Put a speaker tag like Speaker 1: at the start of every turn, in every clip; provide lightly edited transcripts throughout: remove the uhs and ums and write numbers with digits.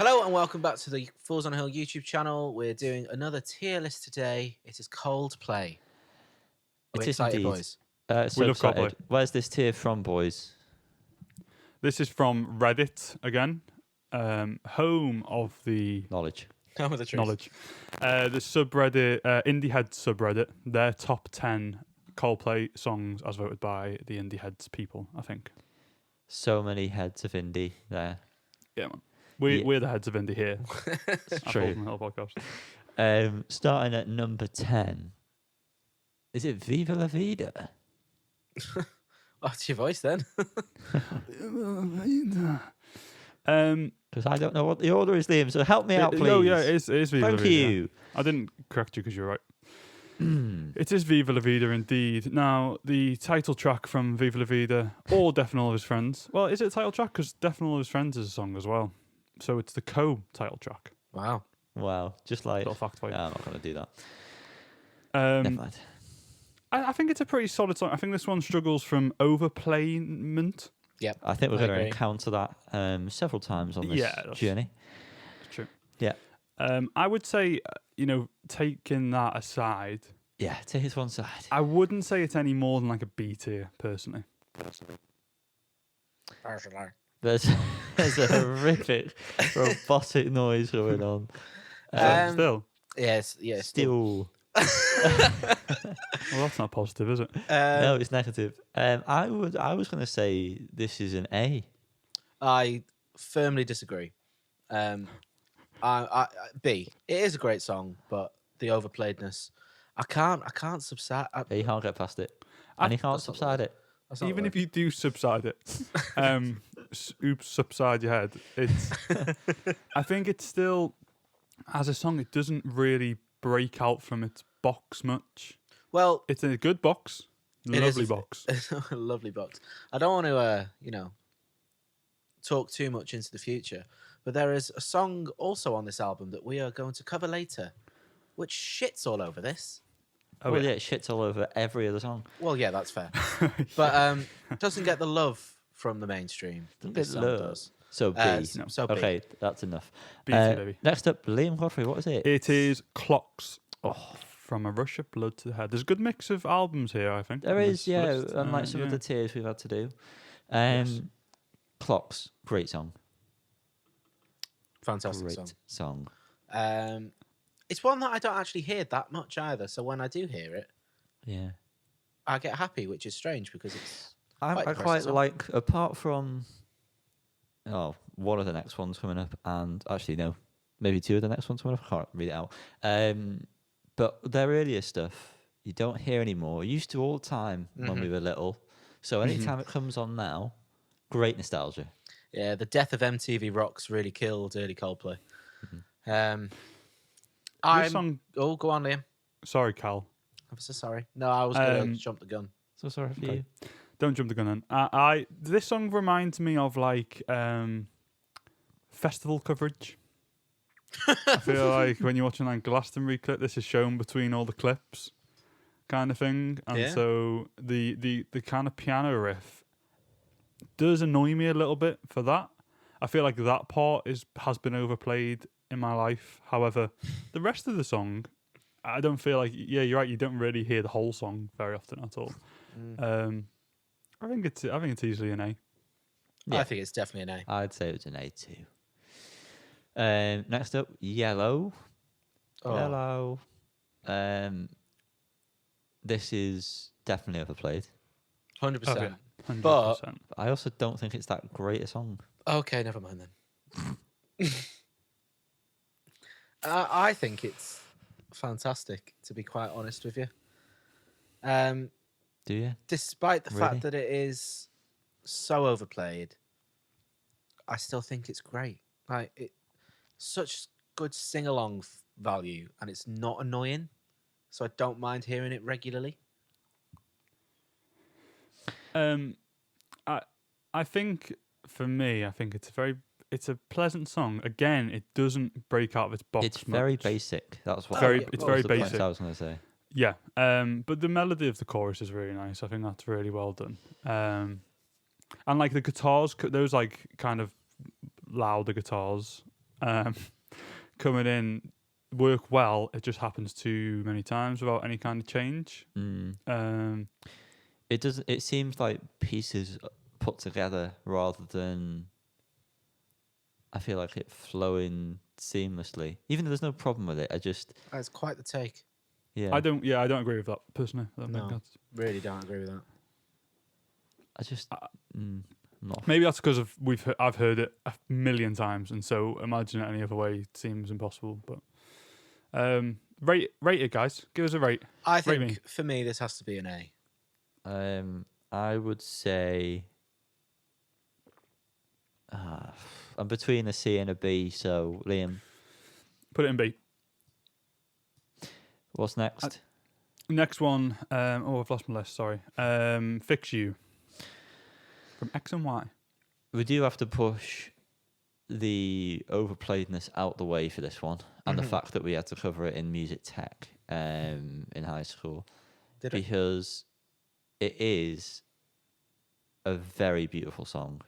Speaker 1: Hello and welcome back to the Fools on a Hill YouTube channel. We're doing another tier list today. It is Coldplay. Are we
Speaker 2: It is
Speaker 1: excited,
Speaker 2: indeed.
Speaker 1: boys?
Speaker 2: So
Speaker 3: love
Speaker 2: excited.
Speaker 3: Coldplay.
Speaker 2: Where's this tier from, boys?
Speaker 3: This is from Reddit again, home of the
Speaker 2: Knowledge.
Speaker 1: Come with the truth.
Speaker 3: knowledge. The subreddit, Indie Heads subreddit, their top 10 Coldplay songs as voted by the Indie Heads people, I think.
Speaker 2: So many heads of indie there.
Speaker 3: Yeah, man.
Speaker 2: Yeah.
Speaker 3: We're the heads of indie here.
Speaker 2: It's
Speaker 3: at
Speaker 2: true.
Speaker 3: Fools on the Hill podcast.
Speaker 2: Starting at number 10. Is it Viva La Vida?
Speaker 1: What's your voice then?
Speaker 2: Because I don't know what the order is, Liam, so help me out, please.
Speaker 3: Oh, yeah, it is Viva La
Speaker 2: Thank
Speaker 3: Vida.
Speaker 2: you.
Speaker 3: I didn't correct you because you're right. It is Viva La Vida indeed. Now, the title track from Viva La Vida, or Death and All of His Friends. Well, is it a title track? Because Death and All of His Friends is a song as well. So it's the co-title track.
Speaker 1: Wow.
Speaker 2: Wow, just like...
Speaker 3: Little fact for you.
Speaker 2: I'm not going to do that. Never mind.
Speaker 3: I think it's a pretty solid song. I think this one struggles from overplayment.
Speaker 1: Yep.
Speaker 2: I think we're
Speaker 1: I
Speaker 2: going to
Speaker 1: agree.
Speaker 2: encounter that several times on this journey.
Speaker 3: True.
Speaker 2: Yeah.
Speaker 3: I would say, taking that aside,
Speaker 2: Yeah, to his one side.
Speaker 3: I wouldn't say it's any more than like a B tier, personally.
Speaker 2: There's a horrific robotic noise going on.
Speaker 3: Still.
Speaker 1: Yes.
Speaker 2: Still.
Speaker 3: Well, that's not positive, is it?
Speaker 2: No, it's negative. I was going to say this is an A.
Speaker 1: I firmly disagree. B. It is a great song, but the overplayedness, I can't subside.
Speaker 2: You can't get past it, and you can't
Speaker 1: That's not
Speaker 2: subside it.
Speaker 3: Even if you do subside it, subside your head, it's. I think it's still, as a song, it doesn't really break out from its box much.
Speaker 1: Well,
Speaker 3: It's a good box,
Speaker 1: It is
Speaker 3: lovely
Speaker 1: a-
Speaker 3: box.
Speaker 1: it's a lovely box. I don't want to, talk too much into the future, but there is a song also on this album that we are going to cover later, which shits all over this.
Speaker 3: Oh,
Speaker 2: Well,
Speaker 3: yeah.
Speaker 2: yeah, it shits all over every other song.
Speaker 1: Well, yeah, that's fair, but doesn't get the love from the mainstream.
Speaker 2: Doesn't
Speaker 1: This
Speaker 2: get
Speaker 1: song
Speaker 2: love.
Speaker 1: does.
Speaker 2: So B.
Speaker 3: No.
Speaker 1: So B.
Speaker 2: Okay, that's enough.
Speaker 3: B tier, baby.
Speaker 2: Next up, Liam Godfrey. What is it?
Speaker 3: It is Clocks.
Speaker 2: Oh.
Speaker 3: From A Rush of Blood to the Head. There's a good mix of albums here, I think.
Speaker 2: There
Speaker 3: on
Speaker 2: is,
Speaker 3: this
Speaker 2: yeah,
Speaker 3: list.
Speaker 2: unlike some of
Speaker 3: yeah.
Speaker 2: the tiers we've had to do.
Speaker 3: Yes.
Speaker 2: Clocks, great song.
Speaker 1: Fantastic
Speaker 2: Great
Speaker 1: song.
Speaker 2: song.
Speaker 1: It's one that I don't actually hear that much either. So when I do hear it,
Speaker 2: Yeah.
Speaker 1: I get happy, which is strange because it's
Speaker 2: I
Speaker 1: depressing
Speaker 2: quite
Speaker 1: song.
Speaker 2: like, apart from one of the next ones coming up, and actually no, maybe two of the next ones coming up. I can't read it out. But their earlier stuff you don't hear anymore. You used to all the time when we were little. So anytime it comes on now, great nostalgia.
Speaker 1: Yeah, the death of MTV Rocks really killed early Coldplay.
Speaker 3: This song,
Speaker 1: Oh, go on, Liam.
Speaker 3: sorry, Cal.
Speaker 1: I'm so sorry. No, I was going to jump the gun.
Speaker 2: So sorry for
Speaker 3: Okay.
Speaker 2: you.
Speaker 3: Don't jump the gun in. This song reminds me of like festival coverage. I feel like when you're watching like Glastonbury clip, this is shown between all the clips, kind of thing. And
Speaker 1: Yeah.
Speaker 3: so the kind of piano riff does annoy me a little bit for that. I feel like that part has been overplayed in my life. However, the rest of the song, I don't feel like. Yeah, you're right. You don't really hear the whole song very often at all. I think it's easily an A.
Speaker 2: Yeah.
Speaker 1: I think it's definitely an A.
Speaker 2: I'd say it's an A too. Next up, Yellow.
Speaker 1: Oh.
Speaker 2: Yellow. This is definitely overplayed.
Speaker 1: 100%.
Speaker 3: Okay. 100%.
Speaker 1: But-
Speaker 2: I also don't think it's that great a song.
Speaker 1: Okay, never mind then. I think it's fantastic, to be quite honest with you.
Speaker 2: Do you?
Speaker 1: Despite the
Speaker 2: Really?
Speaker 1: fact that it is so overplayed, I still think it's great. Like it, such good sing-along value, and it's not annoying, so I don't mind hearing it regularly.
Speaker 3: I think for me, it's a pleasant song. Again, it doesn't break out of its box.
Speaker 2: It's very
Speaker 3: much.
Speaker 2: basic. That's what.
Speaker 1: Very-
Speaker 2: that
Speaker 1: it's
Speaker 2: was
Speaker 3: very
Speaker 2: the point
Speaker 3: basic.
Speaker 2: I was going to say.
Speaker 3: Yeah, but the melody of the chorus is really nice. I think that's really well done. And like the guitars, those like kind of louder guitars, coming in work well. It just happens too many times without any kind of change.
Speaker 2: It doesn't. It seems like pieces put together rather than. I feel like it flowing seamlessly, even though there's no problem with it. I just
Speaker 1: That's quite the take.
Speaker 2: yeah.
Speaker 3: I don't agree with that personally. I don't think
Speaker 1: No,
Speaker 3: that's,
Speaker 1: really don't agree with that.
Speaker 2: I just not.
Speaker 3: maybe that's because of I've heard it a million times, and so imagine it any other way seems impossible. But rate it, guys. Give us a rate.
Speaker 1: I
Speaker 3: Rate me.
Speaker 1: think for me this has to be an A.
Speaker 2: I would say. I'm between a C and a B. So Liam,
Speaker 3: Put it in B.
Speaker 2: what's next?
Speaker 3: Next one. I've lost my list. Sorry. Fix You from X and Y.
Speaker 2: We do have to push the overplayedness out the way for this one, and the fact that we had to cover it in music tech in high school, because it is a very beautiful song,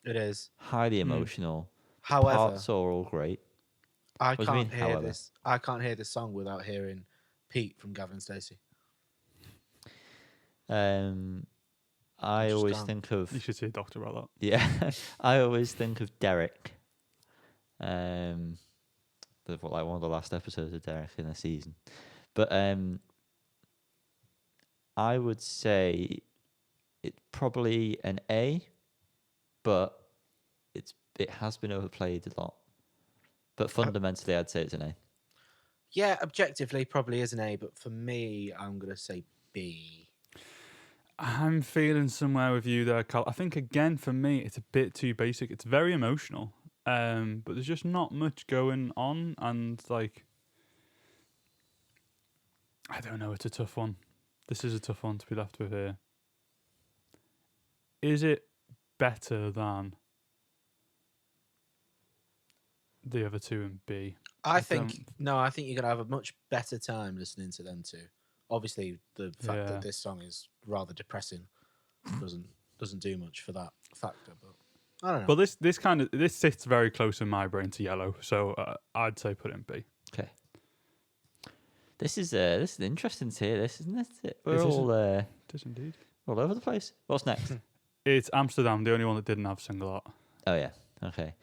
Speaker 1: It is.
Speaker 2: highly emotional.
Speaker 1: However,
Speaker 2: Parts are all great.
Speaker 1: I
Speaker 2: What do you mean,
Speaker 1: can't hear
Speaker 2: however?
Speaker 1: this. I can't hear this song without hearing Pete from Gavin Stacey.
Speaker 2: I
Speaker 1: Just
Speaker 2: always
Speaker 1: can't.
Speaker 2: think of
Speaker 3: You should see a doctor about
Speaker 2: yeah. I always think of Derek. Like one of the last episodes of Derek in the season, but I would say it's probably an A, but it has been overplayed a lot. But fundamentally, I'd say it's an A.
Speaker 1: Yeah, objectively probably is an A, but for me, I'm gonna say B.
Speaker 3: I'm feeling somewhere with you there, Carl. I think again for me it's a bit too basic. It's very emotional, but there's just not much going on, and like I don't know. It's a tough one. This is a tough one to be left with here. Is it better than the other two in B?
Speaker 1: I think you're gonna have a much better time listening to them two. Obviously, the fact that this song is rather depressing doesn't do much for that factor. But I don't know.
Speaker 3: But this sits very close in my brain to Yellow, so I'd say put it in B.
Speaker 2: Okay. This is interesting to hear. This isn't it? We're
Speaker 3: It is.
Speaker 2: all
Speaker 3: It is indeed.
Speaker 2: all over the place. What's next?
Speaker 3: It's Amsterdam, the only one that didn't have single art.
Speaker 2: Oh yeah. Okay.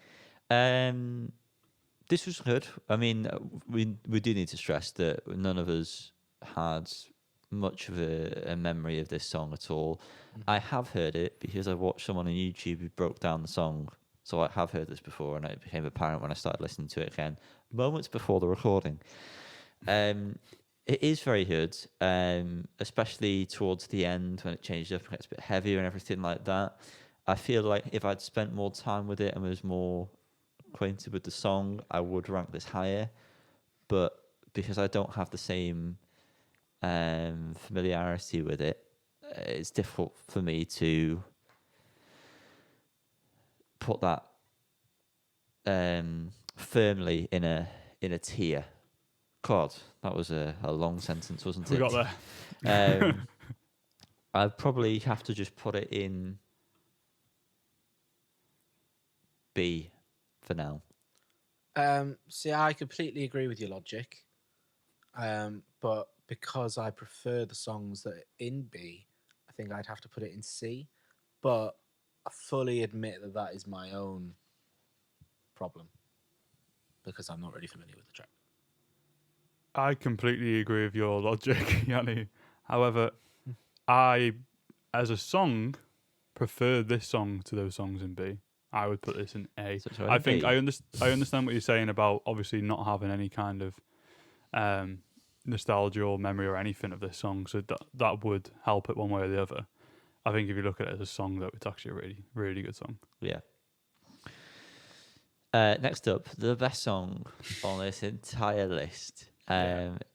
Speaker 2: This was good. I mean, we do need to stress that none of us had much of a memory of this song at all. I have heard it because I watched someone on YouTube who broke down the song. So I have heard this before, and it became apparent when I started listening to it again, moments before the recording. It is very good, especially towards the end when it changed up and gets a bit heavier and everything like that. I feel like if I'd spent more time with it and was more acquainted with the song, I would rank this higher. But because I don't have the same familiarity with it, it's difficult for me to put that firmly in a tier. God, that was a long sentence, wasn't it?
Speaker 3: We got there.
Speaker 2: I'd probably have to just put it in B for now.
Speaker 1: See, I completely agree with your logic, but because I prefer the songs that are in B, I think I'd have to put it in C. But I fully admit that is my own problem because I'm not really familiar with the track.
Speaker 3: I completely agree with your logic, Yanni. However, I, as a song, prefer this song to those songs in B. I would put this in A.
Speaker 2: So
Speaker 3: I think
Speaker 2: B.
Speaker 3: I understand what you're saying about obviously not having any kind of nostalgia or memory or anything of this song, so that would help it one way or the other. I think if you look at it as a song, though, it's actually a really, really good song.
Speaker 2: Yeah. Next up, the best song on this entire list.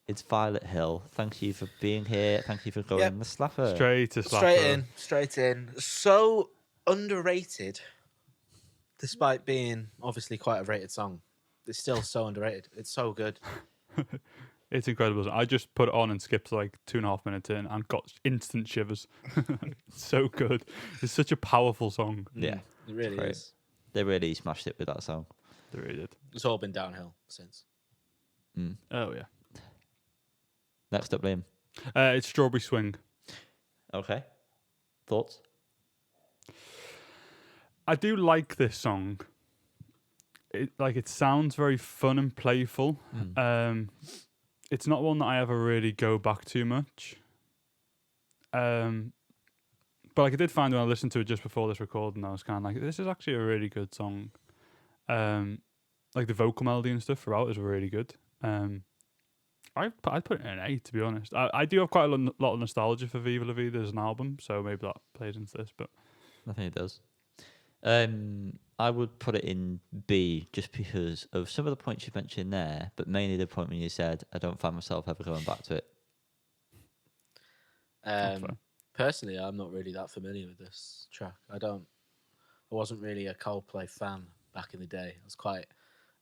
Speaker 2: It's Violet Hill. Thank you for being here. Thank you for going the slapper.
Speaker 3: Straight to slapper.
Speaker 1: Straight in. So underrated, despite being obviously quite a rated song. It's still so underrated. It's so good.
Speaker 3: It's incredible. I just put it on and skipped like 2.5 minutes in and got instant shivers. It's so good. It's such a powerful song.
Speaker 2: Yeah,
Speaker 1: It really
Speaker 2: great.
Speaker 1: is.
Speaker 2: They really smashed it with that song.
Speaker 3: They really did.
Speaker 1: It's all been downhill since.
Speaker 2: Mm.
Speaker 3: Oh yeah.
Speaker 2: Next up, Liam.
Speaker 3: It's Strawberry Swing.
Speaker 2: Okay. Thoughts?
Speaker 3: I do like this song. It sounds very fun and playful. It's not one that I ever really go back to much. But like I did find when I listened to it just before this recording, I was kind of like, this is actually a really good song. Like the vocal melody and stuff throughout is really good. I'd put it in an 8, to be honest. I do have quite a lot of nostalgia for Viva La Vida as an album, so maybe that plays into this. But
Speaker 2: I think it does. I would put it in B just because of some of the points you mentioned there, but mainly the point when you said, I don't find myself ever going back to it.
Speaker 3: That's fair.
Speaker 1: Personally, I'm not really that familiar with this track. I wasn't really a Coldplay fan back in the day. I was quite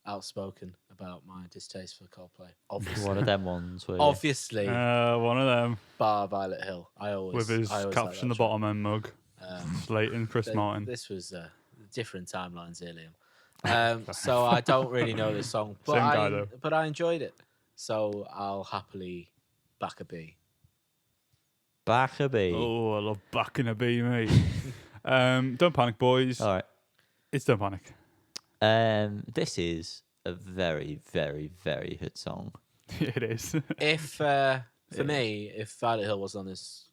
Speaker 1: outspoken about my distaste for Coldplay. Obviously,
Speaker 2: One of them ones where you-
Speaker 1: obviously,
Speaker 3: One of them
Speaker 1: bar Violet Hill.
Speaker 3: with his caps in the bottom end mug, slating Chris Martin.
Speaker 1: This was different timelines here, Liam. So I don't really know this song, but
Speaker 3: Same guy, though.
Speaker 1: but I enjoyed it. So I'll happily back a B.
Speaker 2: Back a B.
Speaker 3: Oh, I love backing a B, mate. Don't panic, boys.
Speaker 2: All right.
Speaker 3: It's Don't Panic.
Speaker 2: This is a very, very, very good song.
Speaker 3: It is.
Speaker 1: If for me, if Violet Hill was on this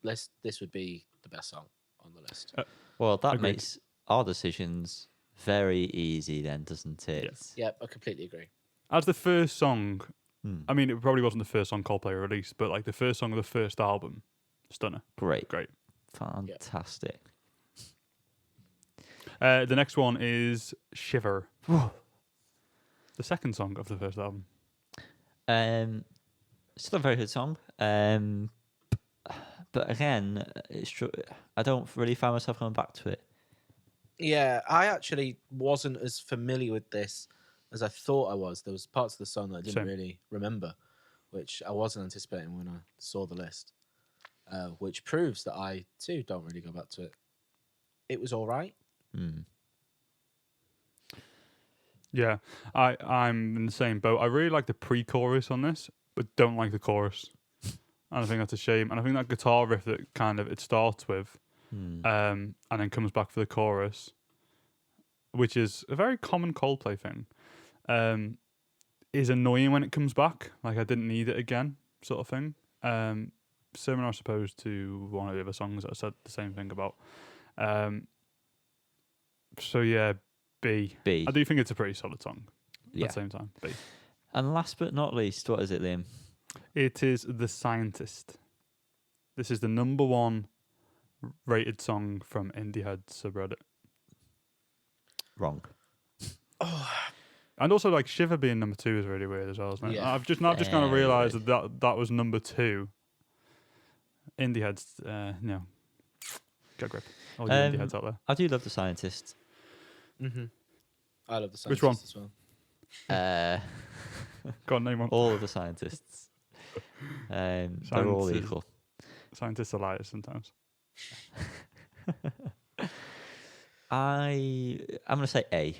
Speaker 1: list, this would be the best song on the list.
Speaker 2: Well, that
Speaker 3: Agreed.
Speaker 2: makes our decisions very easy then, doesn't it?
Speaker 3: Yes.
Speaker 1: Yep, I completely agree.
Speaker 3: As the first song,
Speaker 2: Hmm.
Speaker 3: I mean, it probably wasn't the first song Coldplay released, but like the first song of the first album, stunner.
Speaker 2: Great.
Speaker 3: Great.
Speaker 2: Fantastic.
Speaker 3: The next one is Shiver. The second song of the first album.
Speaker 2: Still a very good song. But again, it's true. I don't really find myself going back to it.
Speaker 1: Yeah, I actually wasn't as familiar with this as I thought I was. There was parts of the song that I didn't
Speaker 3: Same.
Speaker 1: really remember, which I wasn't anticipating when I saw the list, which proves that I, too, don't really go back to it. It was all right.
Speaker 3: Yeah, I'm in the same boat. I really like the pre-chorus on this, but don't like the chorus. And I think that's a shame. And I think that guitar riff that it starts with, and then comes back for the chorus, which is a very common Coldplay thing, is annoying when it comes back. Like I didn't need it again, sort of thing. Similar, I suppose, to one of the other songs that I said the same thing about. So yeah, B.
Speaker 2: B.
Speaker 3: I do think it's a pretty solid song.
Speaker 2: Yeah.
Speaker 3: At the same time, B.
Speaker 2: And last but not least, what is it, Liam?
Speaker 3: It is The Scientist. This is the number 1 rated song from Indiehead subreddit.
Speaker 2: Wrong.
Speaker 3: And also, like, Shiver being number 2 is really weird as well, isn't it?
Speaker 1: Yeah.
Speaker 3: I've just kind of
Speaker 2: Very
Speaker 3: realised
Speaker 2: weird.
Speaker 3: that was number 2. Indiehead's, get a grip. All you Indieheads out there.
Speaker 2: I do love The Scientist.
Speaker 1: Mm-hmm. I love the scientist
Speaker 3: Which one?
Speaker 1: as well.
Speaker 3: Go on, name one.
Speaker 2: All of the scientists. They're all
Speaker 3: Scientists.
Speaker 2: equal.
Speaker 3: Scientists are liars sometimes.
Speaker 2: I'm going to say A.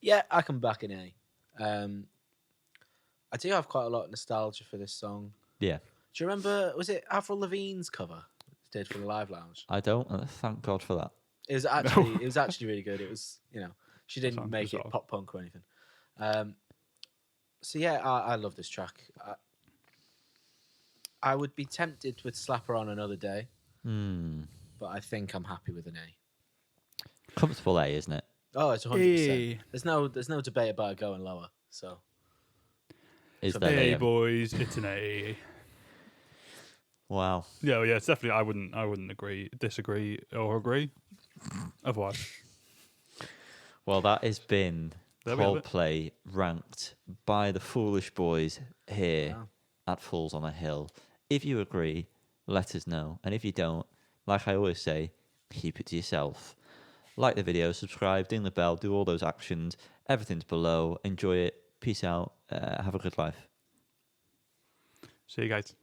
Speaker 1: Yeah, I can back an A. I do have quite a lot of nostalgia for this song.
Speaker 2: Yeah.
Speaker 1: Do you remember, was it Avril Lavigne's cover they did for the Live Lounge?
Speaker 2: I don't. And thank God for that.
Speaker 1: It was actually really good. It was, she didn't
Speaker 3: Sounds
Speaker 1: make it
Speaker 3: bizarre.
Speaker 1: pop punk or anything. So yeah, I love this track. I would be tempted with Slap Her On Another Day, but I think I'm happy with an A.
Speaker 2: Comfortable A, isn't it?
Speaker 1: Oh, it's 100%.
Speaker 3: Hey.
Speaker 1: There's no debate about it going lower. So
Speaker 2: Is
Speaker 1: So
Speaker 2: there
Speaker 3: Hey,
Speaker 2: Liam?
Speaker 3: boys, it's an A.
Speaker 2: Wow.
Speaker 3: Yeah, it's definitely. I wouldn't disagree, or agree. Otherwise,
Speaker 2: Well, that has been
Speaker 3: There we have it.
Speaker 2: Coldplay ranked by the foolish boys here
Speaker 1: Wow.
Speaker 2: at Falls on a Hill. If you agree, let us know. And if you don't, like I always say, keep it to yourself. Like the video, subscribe, ding the bell, do all those actions. Everything's below. Enjoy it. Peace out. Have a good life.
Speaker 3: see you guys.